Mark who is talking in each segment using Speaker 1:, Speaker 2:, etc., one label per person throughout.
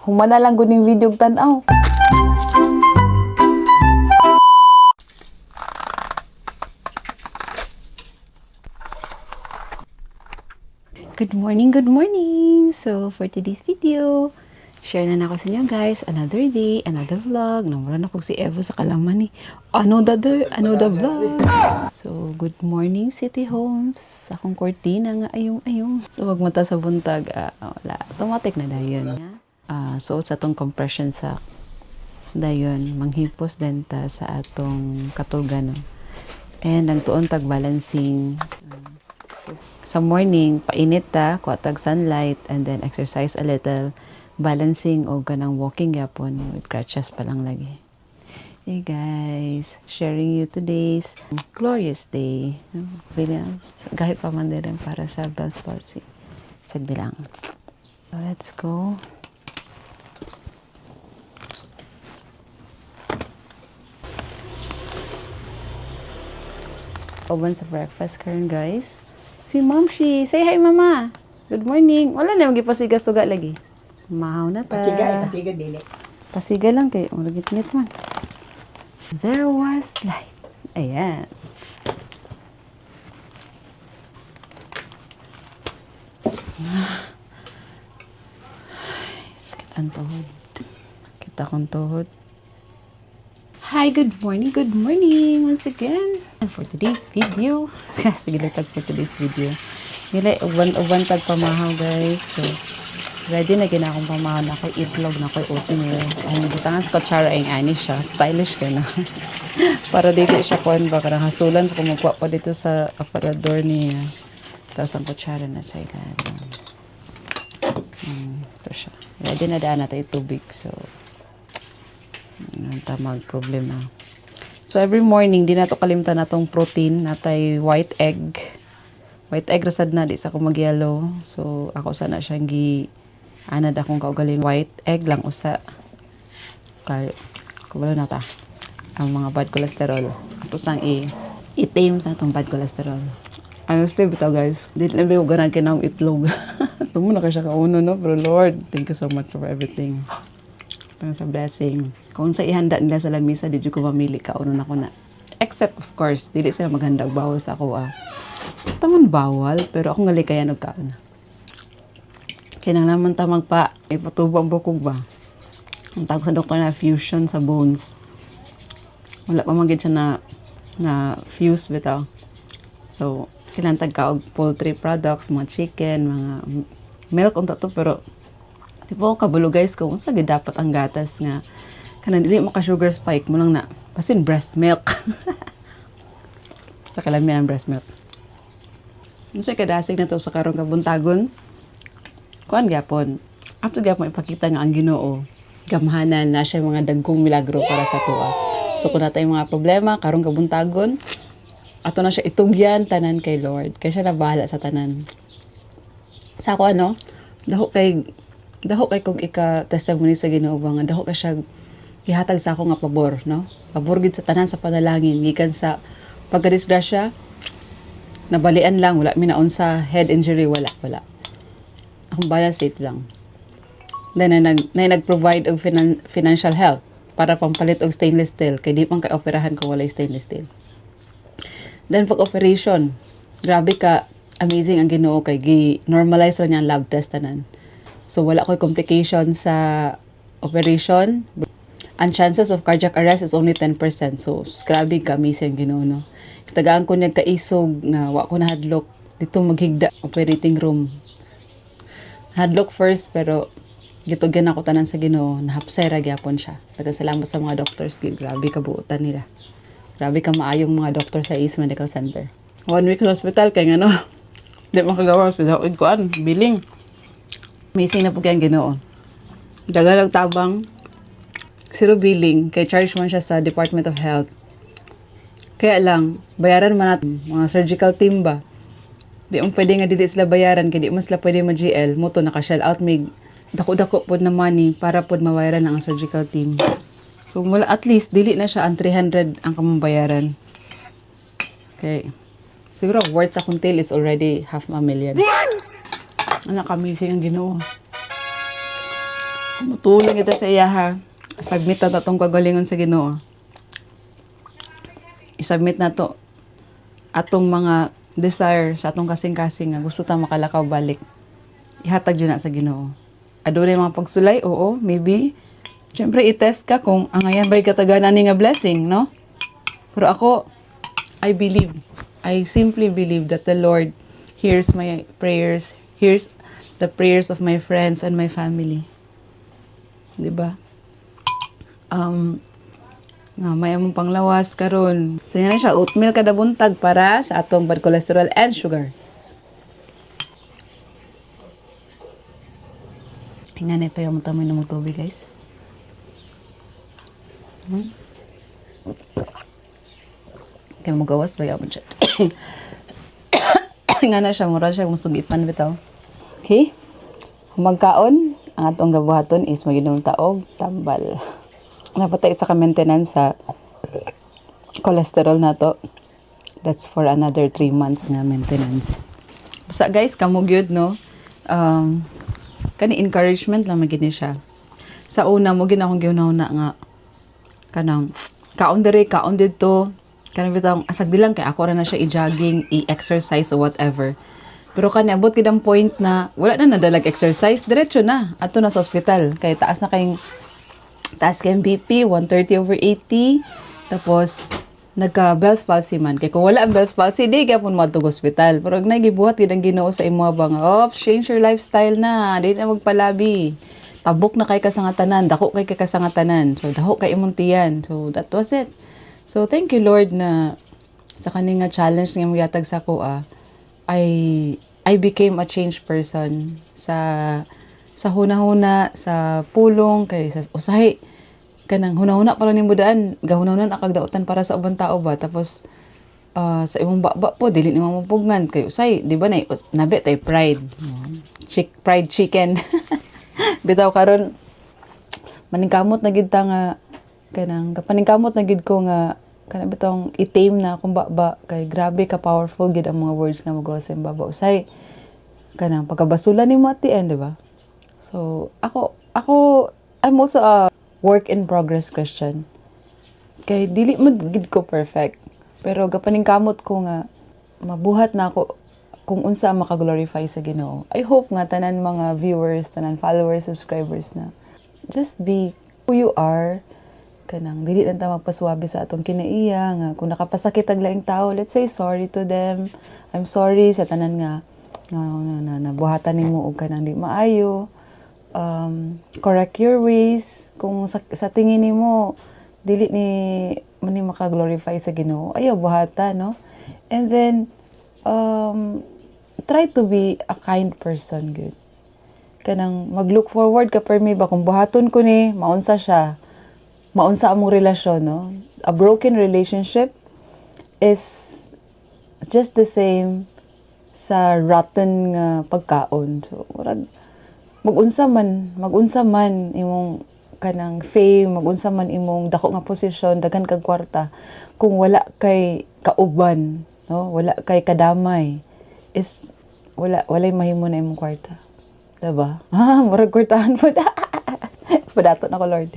Speaker 1: Humana lang gud ning video tan-aw. Good morning, good morning! So, for today's video, share na ako sa inyo guys, another day, another vlog. Namuran ako si Evo sa kalaman ni another vlog. So, good morning City Homes. Akong kortina nga ayong. So, wag mata sa buntag. Wala, automatic na dayon. So, sa atong compression sa dayon, manghipos denta sa atong katulgano. And ang tuon tag balancing. Sa morning, painit ta, kuatag sunlight, and then exercise a little, balancing o ganang walking yapon with crutches pa lang lagi. Hey guys, sharing you today's glorious day. Kahit pa man din para sa Bell's palsy. Sagdi lang. So, let's go. Open sa breakfast karon guys. Si Momshi, say hi mama. Good morning. Wala na magipasiga-suga lagi. Mahaw na ta.
Speaker 2: Pasiga dili.
Speaker 1: Pasiga lang kay ulagit-ngit man. There was light. Ayan. Sakit ang tuhod. Kita kong tuhod. Hi, good morning once again. And for today's video, sige lang for today's video. Nila, uban tag pamahaw guys. So, ready na gina akong pamahaw na ako'y itlog, na ako'y oatmeal. Ang butangan sa kutsara ay ani siya. Stylish ka na. Para dito siya kuhan ba, karang hasulan, kumukuha pa dito sa aparador niya. Tapos ang kutsara na sa ikan. Ito siya. Ready na daan natin yung tubig. So, tamang problema. So, every morning, di na to kalimtan na tong protein, natay white egg. White egg rasad na, di sa ako mag-yellow. So, ako sana siyang anad akong kaugalin. White egg lang usa. Kubalo na ta. Ang mga bad cholesterol. Tapos lang i-tame sa itong bad cholesterol. Honestly, bitaw guys, di na ba yung ganang kinang itlog. Ito mo na kasi siya kauno, no? Pero Lord, thank you so much for everything. Sa blessing. Kung sa ihanda nila sa lamisa, di ko mamili ka uno na ko na. Except, of course, dili sila maghandag bawal sa ako. Taman bawal, pero ako ngali kaya nagkaon. Kaya naman tamang pa, ipatubo ang bukog ba? Ang tawag sa doktor na fusion sa bones. Wala pa magid siya na fuse bitaw. So, kailangan tagkaog poultry products, mga chicken, mga milk, unta to, pero di po kabulo guys kung unsa gid dapat ang gatas nga kanang dili maka sugar spike mo lang na pasin breast milk. Sa kalami ang breast milk. Unsa kadasig na to sa karong kabuntagon? Kuan gyapon. Ato gyapon ipakita nga ang Ginoo gamhanan na siya mga dagkong milagro para sa tuwa. So kung natay mga problema karong kabuntagon, ato na siya itugyan tanan kay Lord. Kay siya na bahala sa tanan. Sa ako daho kay kung ika-testimony sa Ginoo ba nga daho ka siya gihatag sa ako nga pabor, no? Pabor gid sa tanan sa panalangin gikan sa pagkadisgrasya nabalian lang, wala mi naon sa head injury, wala. Akong bala safe lang. Then nag-provide og financial help para pampalit og stainless steel kay di man kay operahan kung wala stainless steel. Then pag operation, grabe ka amazing ang Ginoo kay gi-normalize ra niya ang lab test tanan. So, wala ko'y complication sa operation. Ang chances of cardiac arrest is only 10%. So, grabe ka, amazing Ginoo, no? Tagaan ko niya kaisog nga, wa ko na hadlock. Dito maghigda, operating room. Hadlock first, pero gitugyan ako tanan sa Ginoo. Nahapsay ra gyapon siya. Salamat sa mga doctors. Grabe ka buutan nila. Grabe ka maayong mga doctor sa East Medical Center. 1 week sa hospital, kaya nga, no? Di makagawa sa daoid ko, biling. Amazing na po kayang Ginoo. Dagalag tabang, zero billing, kay charge man siya sa Department of Health. Kaya lang, bayaran man natin, mga surgical team ba? Di mo pwede nga dili sila bayaran, kaya di mo sila pwede ma-GL, mo to naka-shell out, may dako-dako po na money para po mabayaran ang surgical team. So, mula at least, dili na siya ang 300 ang kamang Okay. Siguro, worth sa kuntil is already 500,000. Anak, amazing ang Ginoo. Mutulong ito sa iya ha. Submit na itong kagalingon sa Ginoo. I-submit na to atong mga desire sa atong kasing-kasing nga gusto ta makalakaw balik. Ihatag yun na sa Ginoo. Adunay mga pagsulay, oo, maybe. Siyempre, i-test ka kung ang ayan ba'y kataganan ni nga blessing, no? Pero ako, I simply believe that the Lord hears my prayers, hears the prayers of my friends and my family. Diba? Nga may among panglawas karon. So yan na siya, oatmeal kada buntag para sa atong bad cholesterol and sugar. Hinganay pa yung tamoy ng tubig, guys. Kaya magawas ba yung chat. Nga na siya, mura siya musugipan bitaw. Okay? Humagkaon, ang atong gabuhaton is maginom taog, tambal. Napatay sa ka-maintenance sa cholesterol na to. That's for another 3 months nga maintenance. Basta guys, kamog yun, no? Kani encouragement lang magini siya. Sa una mo ginakong giunahuna nga kanang kaon dito. Kanang bitang asag dilang kay ako ra na siya i-jogging, i-exercise or whatever. Pero kani abot gid ang point na wala na nadalag exercise, diretso na ato na sa ospital kay taas kayong BP 130/80. Tapos nagka Bell's palsy man. Kay kung wala ang Bell's palsy, di gyapon mo adto hospital. Pero nagibuhat gid ang Ginoo sa imo ba nga, change your lifestyle na, di na magpalabi. Tabok na kay kasangatanan, dako kay kasangatanan. So dako kay imong tiyan. So that was it. So thank you Lord na sa kaning nga challenge nga mogyatag sa ko I became a changed person sa hunahuna, sa pulong kay sa usahay kanang hunahuna para nimo daan gahunahunan akag daotan para sa ubang tao ba tapos sa imong baba po dili nimo mapugngan kay usay di ba nabi tay pride fried chicken bitaw karon maningkamot na gid ta nga kanang kapaningkamot na gid ko nga kanang bitong itame na akong baba kay grabe ka powerful gid ang mga words nga magawa sa imong baba usay kanang pagkabasulan nimo at the end di ba so ako I'm also a work in progress Christian. Kay dili man gid ko perfect. Pero gapaning kamot ko nga mabuhat na ako kung unsa maka-glorify sa Ginoo. I hope nga tanan mga viewers, tanan followers, subscribers na just be who you are. Kanang dili lang ta magpaswabe sa atong kinaiya nga kung nakapasakit ang laing tao, let's say sorry to them. I'm sorry sa tanan nga nabuhatan nimo og kanang di maayo. Correct your ways kung sa tingin nimo dili ni maka-glorify sa Ginoo ayaw buhata no and then try to be a kind person good kanang mag-look forward ka per me ba kung buhaton ko ni maunsa among relasyon no a broken relationship is just the same sa rotten nga pagkaon so magunsa man imong kanang fame, magunsa man imong dako nga posisyon, daghan kag kwarta, kung wala kay kauban, no? Wala kay kadamay, is walay mahimo na imong kwarta. Diba? Murag kwartahan po da. Padato na ko Lord.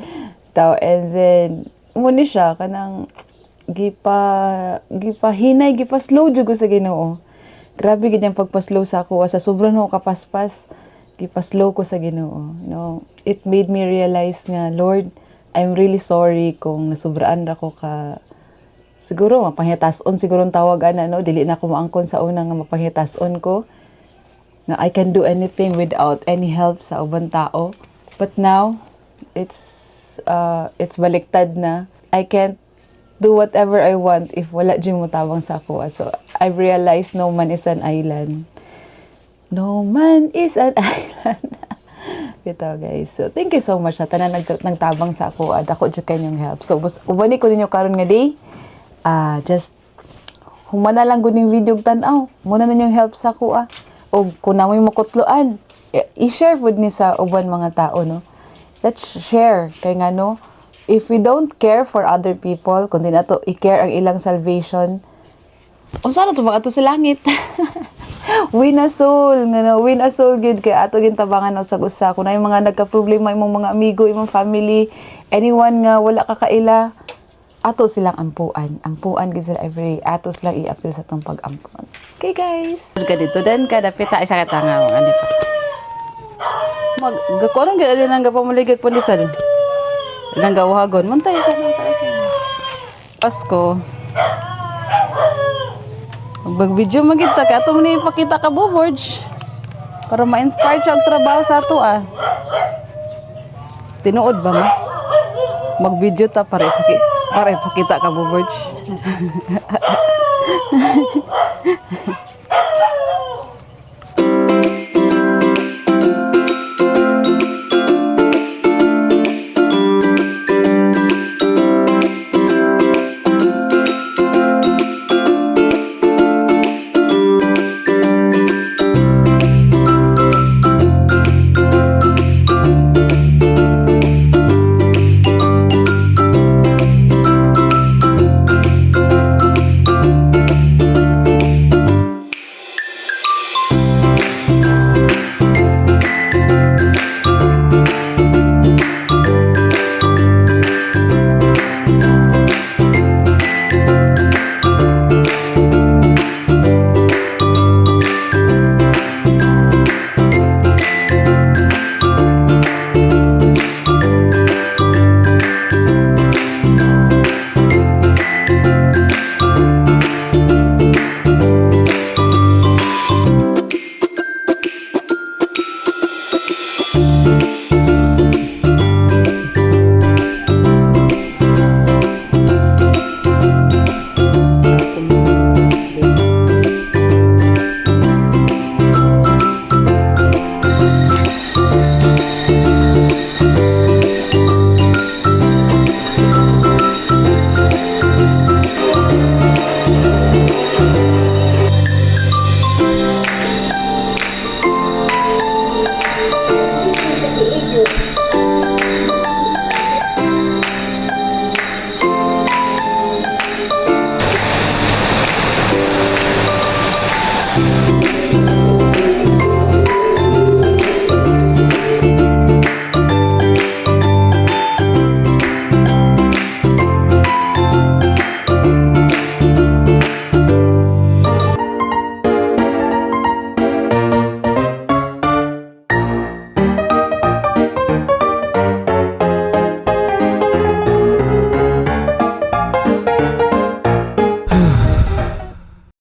Speaker 1: And then muni siya kanang gipahinay, gipaslow jud ko sa Ginoo. Grabe gid ang pagpaslow sa ako sa sobrang ako kapaspas. Ipaslow ko sa Ginoo. No, it made me realize nga, Lord, I'm really sorry kung nasubraan ra ko ka siguro mapangitason siguro ang tawag ana no dili na ko maangkon sa una nga mapangitason ko nga I can do anything without any help sa ubang tao. But now it's baliktad na. I can't do whatever I want if wala jud mo tawang sa ako. So I've realized no man is an island. No man is an island. Ito guys. So thank you so much sa tanan nagtabang sa ako at ako jud kanyong help. So ubani ko ninyo karon nga day. Just humana lang gud ning video tan-aw. Muna ninyong help sa ako O kung namoy makutloan, i-share pud ni sa uban mga tao no. Let's share kay ngano if we don't care for other people, kundi nato i-care ang ilang salvation, unsa na to ba ato sa langit?
Speaker 2: win a soul, ngano, win a soul gid kay ato gintabangan usag usa. Kung ay mga nagka-problema imong mga amigo, imong family, anyone nga wala ka kaila, ato silang ampuan. Ampuan gid sila every day. Ato silang i-appeal sa tong pag-ampun. Okay, guys.
Speaker 1: Ka dito dan ka dapit ta isa ka tanga ano pa. Mag gakoron gid ali nang gapamuligag pandisal. Ilang gawahagon muntay ka nang taas. Pasko. Mag-video magita kay ato mo ni ipakita ka Boborge. Para ma-inspire siya og trabaho sa ato ah. Tinuod ba mo? Mag-video ta para ipakita ka Boborge.